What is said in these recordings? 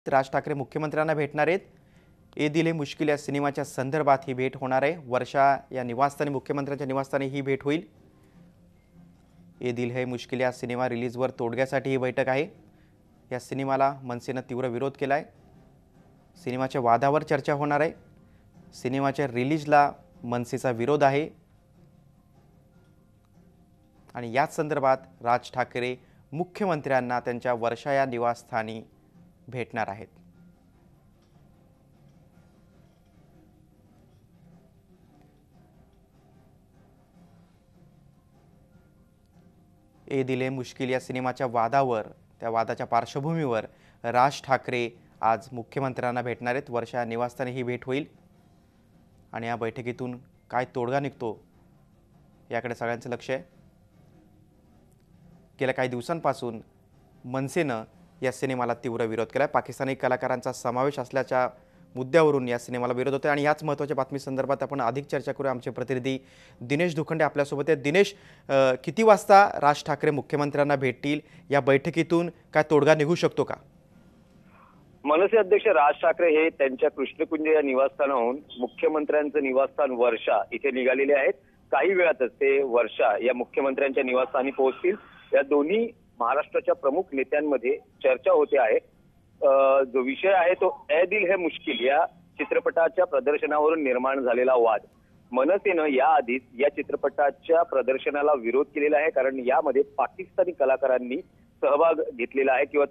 राज ठाकरे मुख्यमंत्र्यांना भेटणार आहेत। ए दिल है मुश्किल या सिनेमाच्या संदर्भात ही भेट होणार आहे। वर्षा या निवासस्थानी मुख्यमंत्र्यांच्या निवासस्थानी ही भेट होईल। ए दिल है मुश्किल या सिनेमा रिलीजवर तोडग्यासाठी ही बैठक आहे। या सिनेमाला मनसेने तीव्र विरोध केलाय। सिनेमाच्या वादावर चर्चा होणार आहे। सिनेमाच्या रिलीजला मनसेचा विरोध आहे आणि याच संदर्भात राज ठाकरे मुख्यमंत्र्यांना त्यांच्या वर्षा या निवासस्थानी भेटणार आहेत। ए दिल है मुश्किल या सिनेमाच्या वादावर त्या वादाच्या पार्श्वभूमीवर राज ठाकरे आज मुख्यमंत्र्यांना भेटणार आहेत। वर्षा या निवासस्थानी ही भेट होईल आणि या बैठकीतून काय तोडगा निघतो याकडे सगळ्यांचं लक्ष आहे। गेल्या काही दिवसांपासून मनसेने या सिनेमाला तीव्र विरोध केलाय। पाकिस्तानी कलाकारांचा समावेश असल्याच्या मुद्द्यावरून या सिनेमाला विरोध होतोय आणि याच महत्त्वाच्या बातमी संदर्भात आपण अधिक चर्चा करूया। आमचे प्रतिनिधी दिनेश दुखंडे आपल्या सोबत आहेत। दिनेश, किती वाजता राज ठाकरे मुख्यमंत्र्यांना भेटतील? या बैठकीतून काय तोडगा निघू शकतो का? मनसे अध्यक्ष राज ठाकरे हे त्यांच्या कृष्णकुंज या निवासस्थानाहून मुख्यमंत्र्यांचं निवासस्थान वर्षा इथे निघालेले आहेत। काही वेळातच ते वर्षा या मुख्यमंत्र्यांच्या निवासस्थानी पोहोचतील। या दोन्ही महाराष्ट्राच्या प्रमुख नेत्यांमध्ये चर्चा होते आहे। जो विषय आहे तो ए दिल है मुश्किल या चित्रपटाच्या प्रदर्शनावरून निर्माण झालेला वाद। मनसेनं याआधीच या चित्रपटाच्या प्रदर्शनाला विरोध केलेला आहे, कारण यामध्ये पाकिस्तानी कलाकारांनी सहभाग घेतलेला आहे किंवा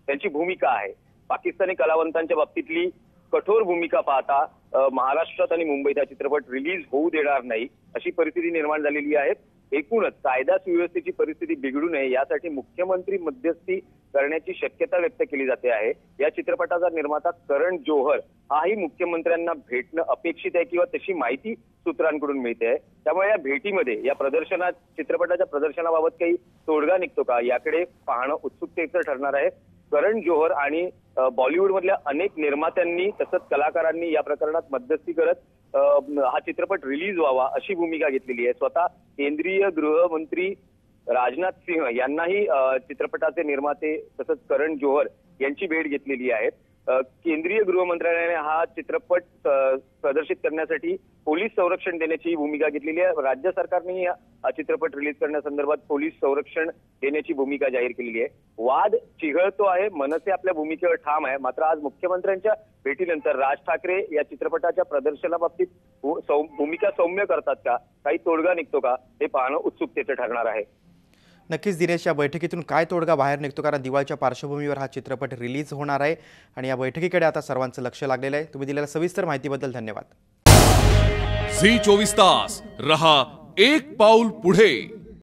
त्यांची भूमिका आहे। पाकिस्तानी कलावंतांच्या बाबतीतली कठोर भूमिका पाहता महाराष्ट्रात आणि मुंबईत हा चित्रपट रिलीज होऊ देणार नाही अशी परिस्थिती निर्माण झालेली आहे। एकूणच कायदा सुव्यवस्थेची परिस्थिती बिघडू नये यासाठी मुख्यमंत्री मध्यस्थी करण्याची शक्यता व्यक्त केली जाते आहे। या चित्रपटाचा निर्माता करण जोहर हाही मुख्यमंत्र्यांना भेटणं अपेक्षित आहे किंवा तशी माहिती सूत्रांकडून मिळते आहे। त्यामुळे या भेटीमध्ये या चित्रपटाच्या प्रदर्शनाबाबत काही तोडगा निघतो का याकडे पाहणं उत्सुकतेचं ठरणार आहे। करण जोहर आणि बॉलिवूड मधल्या अनेक निर्मात्यांनी तसंच कलाकारांनी या प्रकरणात मध्यस्थी करत हा चित्रपट रिलीज व्हावा अशी भूमिका घेतलेली आहे। स्वतः केंद्रीय गृहमंत्री राजनाथ सिंह यांनाही चित्रपटाचे निर्माते तसंच करण जोहर यांची भेट घेतलेली आहे। केंद्रीय गृहमंत्रालयाने हा चित्रपट प्रदर्शित करण्यासाठी पोलीस संरक्षण देण्याची भूमिका घेतलेली आहे। राज्य सरकारने हा चित्रपट रिलीज करण्यासंदर्भात पोलीस संरक्षण देण्याची भूमिका जाहीर केलेली आहे। वाद चिघळतो आहे, मनसे आपल्या भूमिकेवर ठाम आहे। मात्र आज मुख्यमंत्र्यांच्या भेटीनंतर राज ठाकरे या चित्रपटाच्या प्रदर्शनाबाबतीत भूमिका सौम्य करतात का, काही तोडगा निघतो का, हे पाहणं उत्सुकतेचं ठरणार आहे। नक्कीच दिनेश, या बैठकीतून काय तोडगा बाहेर निघतो, कारण दिवाळीच्या पार्श्वभूमीवर हा चित्रपट रिलीज होणार आहे आणि या बैठकीकडे आता सर्वांचं लक्ष लागलेलं आहे। तुम्ही दिलेल्या सविस्तर माहितीबद्दल धन्यवाद। झी 24 तास रहा एक पाऊल पुढे।